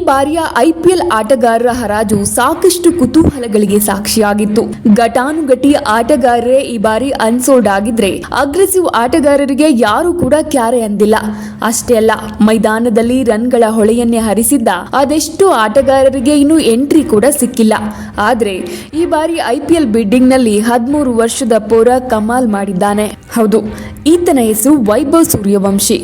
ಬಾರಿಯ ಐಪಿಎಲ್ ಆಟಗಾರರ ಹರಾಜು ಸಾಕಷ್ಟು ಕುತೂಹಲಗಳಿಗೆ ಸಾಕ್ಷಿಯಾಗಿತ್ತು. ಘಟಾನುಘಟಿ ಆಟಗಾರರೇ ಈ ಬಾರಿ ಅನ್ಸೋಲ್ಡ್ ಆಗಿದ್ರೆ ಅಗ್ರೆಸಿವ್ ಆಟಗಾರರಿಗೆ ಯಾರು ಕೂಡ ಕ್ಯಾರೆ ಅಂದಿಲ್ಲ. ಅಷ್ಟೇ ಅಲ್ಲ, ಮೈದಾನದಲ್ಲಿ ರನ್ಗಳ ಹೊಳೆಯನ್ನೇ ಹರಿಸಿದ್ದ ಅದೆಷ್ಟು ಆಟಗಾರರಿಗೆ ಇನ್ನೂ ಎಂಟ್ರಿ ಕೂಡ ಸಿಕ್ಕಿಲ್ಲ. ಆದ್ರೆ ಈ ಬಾರಿ ಐಪಿಎಲ್ ಬಿಡ್ಡಿಂಗ್ ನಲ್ಲಿ 13 ವರ್ಷದ ಪೋರ ಕಮಾಲ್ ಮಾಡಿದ್ದಾನೆ. ಹೌದು, ಈತನ ಹೆಸರು ವೈಭವ್ ಸೂರ್ಯವಂಶಿ.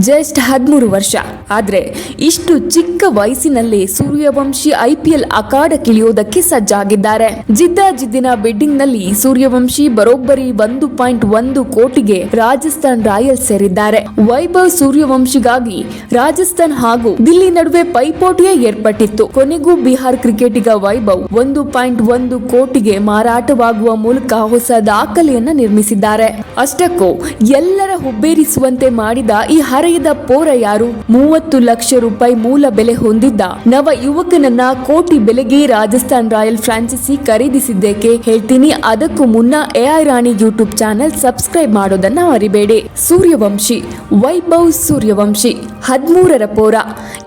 ಜಸ್ಟ್ 13 ವರ್ಷ. ಆದ್ರೆ ಇಷ್ಟು ಚಿಕ್ಕ ವಯಸ್ಸಿನಲ್ಲೇ ಸೂರ್ಯವಂಶಿ ಐಪಿಎಲ್ ಅಖಾಡಕ್ಕಿಳಿಯೋದಕ್ಕೆ ಸಜ್ಜಾಗಿದ್ದಾರೆ. ಜಿದ್ದಿನ ಬಿಡ್ಡಿಂಗ್ ನಲ್ಲಿ ಸೂರ್ಯವಂಶಿ ಬರೋಬ್ಬರಿ 1.1 ಕೋಟಿಗೆ ರಾಜಸ್ಥಾನ್ ರಾಯಲ್ಸ್ ಸೇರಿದ್ದಾರೆ. ವೈಭವ್ ಸೂರ್ಯವಂಶಿಗಾಗಿ ರಾಜಸ್ಥಾನ್ ಹಾಗೂ ದಿಲ್ಲಿ ನಡುವೆ ಪೈಪೋಟಿಯೇ ಏರ್ಪಟ್ಟಿತ್ತು. ಕೊನೆಗೂ ಬಿಹಾರ್ ಕ್ರಿಕೆಟಿಗ ವೈಭವ್ 1.1 ಕೋಟಿಗೆ ಮಾರಾಟವಾಗುವ ಮೂಲಕ ಹೊಸ ದಾಖಲೆಯನ್ನ ನಿರ್ಮಿಸಿದ್ದಾರೆ. ಅಷ್ಟಕ್ಕೂ ಎಲ್ಲರ ಹುಬ್ಬೇರಿಸುವಂತೆ ಮಾಡಿದ ಈ ಹರೆಯದ ಪೋರ ಯಾರು? 30 ಲಕ್ಷ ರೂಪಾಯಿ ಮೂಲ ಬೆಲೆ ಹೊಂದಿದ್ದ ನವ ಯುವಕನನ್ನ ಕೋಟಿ ಬೆಲೆಗೆ ರಾಜಸ್ಥಾನ್ ರಾಯಲ್ ಫ್ರಾಂಚೈಸಿ ಖರೀದಿಸಿದ್ದೇಕೆ ಹೇಳ್ತೀನಿ. ಅದಕ್ಕೂ ಮುನ್ನ ಎಐ ರಾಣಿ ಯೂಟ್ಯೂಬ್ ಚಾನೆಲ್ ಸಬ್ಸ್ಕ್ರೈಬ್ ಮಾಡೋದನ್ನ ಮರಿಬೇಡಿ. ಸೂರ್ಯವಂಶಿ ವೈಭವ್ ಸೂರ್ಯವಂಶಿ 13ರ ಪೋರ.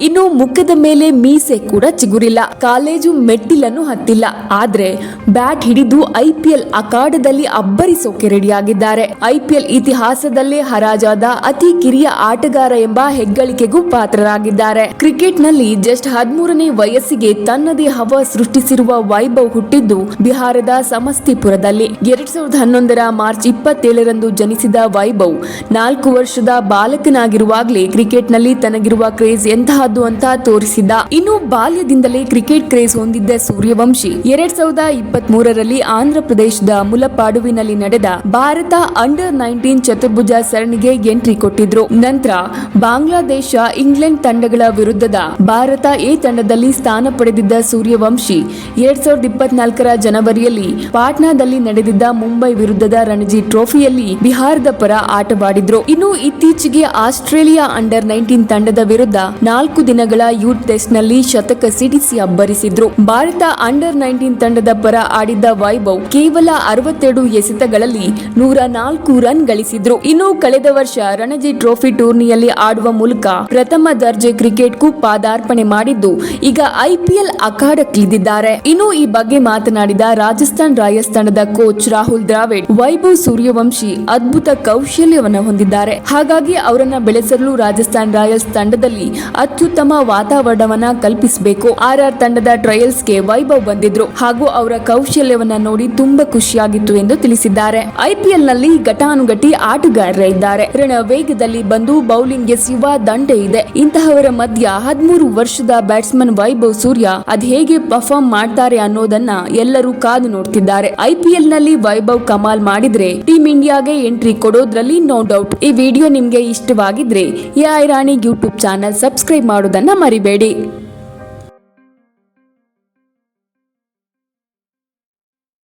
ಇನ್ನು ಮುಖದ ಮೇಲೆ ಮೀಸೆ ಕೂಡ ಚಿಗುರಿಲ್ಲ, ಕಾಲೇಜು ಮೆಟ್ಟಿಲನ್ನು ಹತ್ತಿಲ್ಲ. ಆದ್ರೆ ಬ್ಯಾಟ್ ಹಿಡಿದು ಐಪಿಎಲ್ ಅಖಾಡದಲ್ಲಿ ಅಬ್ಬರಿಸೋಕೆ ರೆಡಿಯಾಗಿದ್ದಾರೆ. ಐಪಿಎಲ್ ಇತಿಹಾಸದಲ್ಲೇ ಹರಾಜಾದ ಅತಿ ಕಿರಿಯ ಆಟಗಾರ ಎಂಬ ಹೆಗ್ಗಳಿಕೆಗೂ ಪಾತ್ರರಾಗಿದ್ದಾರೆ. ಕ್ರಿಕೆಟ್ ನಲ್ಲಿ ಜಸ್ಟ್ 13ನೇ ವಯಸ್ಸಿಗೆ ತನ್ನದೇ ಹವಾ ಸೃಷ್ಟಿಸಿರುವ ವೈಭವ್ ಹುಟ್ಟಿದ್ದು ಬಿಹಾರದ ಸಮಸ್ತಿಪುರದಲ್ಲಿ. 2011ರ ಮಾರ್ಚ್ 27ರಂದು ಜನಿಸಿದ ವೈಭವ್ 4 ವರ್ಷದ ಬಾಲಕನಾಗಿರುವಾಗಲೇ ಕ್ರಿಕೆಟ್ ನಲ್ಲಿ ತನಗಿರುವ ಕ್ರೇಜ್ ಎಂತಹದ್ದು ಅಂತ ತೋರಿಸಿದ್ದ. ಇನ್ನು ಬಾಲ್ಯದಿಂದಲೇ ಕ್ರಿಕೆಟ್ ಕ್ರೇಜ್ ಹೊಂದಿದ್ದ ಸೂರ್ಯವಂಶಿ 2023ರಲ್ಲಿ ಆಂಧ್ರ ಪ್ರದೇಶದ ಮುಲಪಾಡುವಿನಲ್ಲಿ ನಡೆದ ಭಾರತ ಅಂಡರ್-19 ಚತುರ್ಭುಜ ಸರಣಿಗೆ ಎಂಟ್ರಿ ಕೊಟ್ಟಿದ್ರು. ನಂತರ ಬಾಂಗ್ಲಾದೇಶ, ಇಂಗ್ಲೆಂಡ್ ತಂಡಗಳ ವಿರುದ್ಧದ ಭಾರತ ಎ ತಂಡದಲ್ಲಿ ಸ್ಥಾನ ಪಡೆದಿದ್ದ ಸೂರ್ಯವಂಶಿ 2024ರ ಜನವರಿಯಲ್ಲಿ ಪಾಟ್ನಾದಲ್ಲಿ ನಡೆದಿದ್ದ ಮುಂಬೈ ವಿರುದ್ಧದ ರಣಜಿ ಟ್ರೋಫಿಯಲ್ಲಿ ಬಿಹಾರದ ಪರ ಆಟವಾಡಿದ್ರು. ಇನ್ನು ಇತ್ತೀಚೆಗೆ ಆಸ್ಟ್ರೇಲಿಯಾ ಅಂಡರ್-19 ತಂಡದ ವಿರುದ್ಧ 4 ದಿನಗಳ ಯೂತ್ ಟೆಸ್ಟ್ ನಲ್ಲಿ ಶತಕ ಸಿಡಿಸಿ ಅಬ್ಬರಿಸಿದ್ರು. ಭಾರತ ಅಂಡರ್-19 ತಂಡದ ಪರ ಆಡಿದ್ದ ವೈಭವ್ ಕೇವಲ 62 ಎಸೆತಗಳಲ್ಲಿ 104 ರನ್ ಗಳಿಸಿದ್ರು. ಇನ್ನು ಕಳೆದ ವರ್ಷ ರಣಜಿ ಟ್ರೋಫಿ ಟೂರ್ನಿಯಲ್ಲಿ ಆಡುವ ಮೂಲಕ ಪ್ರಥಮ ದರ್ಜೆ ಕ್ರಿಕೆಟ್ಗೂ ಪಾದಾರ್ಪಣೆ ಮಾಡಿದ್ದು ಈಗ ಐಪಿಎಲ್ ಅಖಾಡಕ್ಕಿಳಿದಿದ್ದಾರೆ. ಇನ್ನು ಈ ಬಗ್ಗೆ ಮಾತನಾಡಿದ ರಾಜಸ್ಥಾನ್ ರಾಯಲ್ಸ್ ತಂಡದ ಕೋಚ್ ರಾಹುಲ್ ದ್ರಾವಿಡ್, ವೈಭವ್ ಸೂರ್ಯವಂಶಿ ಅದ್ಭುತ ಕೌಶಲ್ಯವನ್ನು ಹೊಂದಿದ್ದಾರೆ. ಹಾಗಾಗಿ ಅವರನ್ನ ಬೆಳೆಸಲು ರಾಜಸ್ಥಾನ್ ರಾಯಲ್ಸ್ ತಂಡದಲ್ಲಿ ಅತ್ಯುತ್ತಮ ವಾತಾವರಣವನ್ನ ಕಲ್ಪಿಸಬೇಕು. ಆರ್ಆರ್ ತಂಡದ ಟ್ರಯಲ್ಸ್ಗೆ ವೈಭವ್ ಬಂದಿದ್ರು ಹಾಗೂ ಅವರ ಕೌಶಲ್ಯವನ್ನ ನೋಡಿ ತುಂಬಾ ಖುಷಿಯಾಗಿತ್ತು ಎಂದು ತಿಳಿಸಿದ್ದಾರೆ. ಐಪಿಎಲ್ ನಲ್ಲಿ ಘಟಾನುಘಟಿ ಆಟಗಾರರೇ ಇದ್ದಾರೆ. ರಣ ವೇಗದಲ್ಲಿ ಬಂದು ಬೌಲಿಂಗ್ ಎಸೆಯುವ ದಂಡೆ ಇದೆ. ಇಂತಹವರ ಮಧ್ಯ 13 ವರ್ಷದ ಬ್ಯಾಟ್ಸ್ಮನ್ ವೈಭವ್ ಸೂರ್ಯ ಅದ್ ಹೇಗೆ ಪರ್ಫಾರ್ಮ್ ಮಾಡ್ತಾರೆ ಅನ್ನೋದನ್ನ ಎಲ್ಲರೂ ಕಾದು ನೋಡ್ತಿದ್ದಾರೆ. ಐಪಿಎಲ್ ನಲ್ಲಿ ವೈಭವ್ ಕಮಾಲ್ ಮಾಡಿದ್ರೆ ಟೀಮ್ ಇಂಡಿಯಾಗೆ ಎಂಟ್ರಿ ಕೊಡೋದ್ರಲ್ಲಿ ನೋ ಡೌಟ್. ಈ ವಿಡಿಯೋ ನಿಮ್ಗೆ ಇಷ್ಟವಾಗಿದ್ರೆ ಎಐ ರಾಣಿ ಯೂಟ್ಯೂಬ್ ಚಾನೆಲ್ ಸಬ್ಸ್ಕ್ರೈಬ್ ಮಾಡೋದನ್ನ ಮರಿಬೇಡಿ.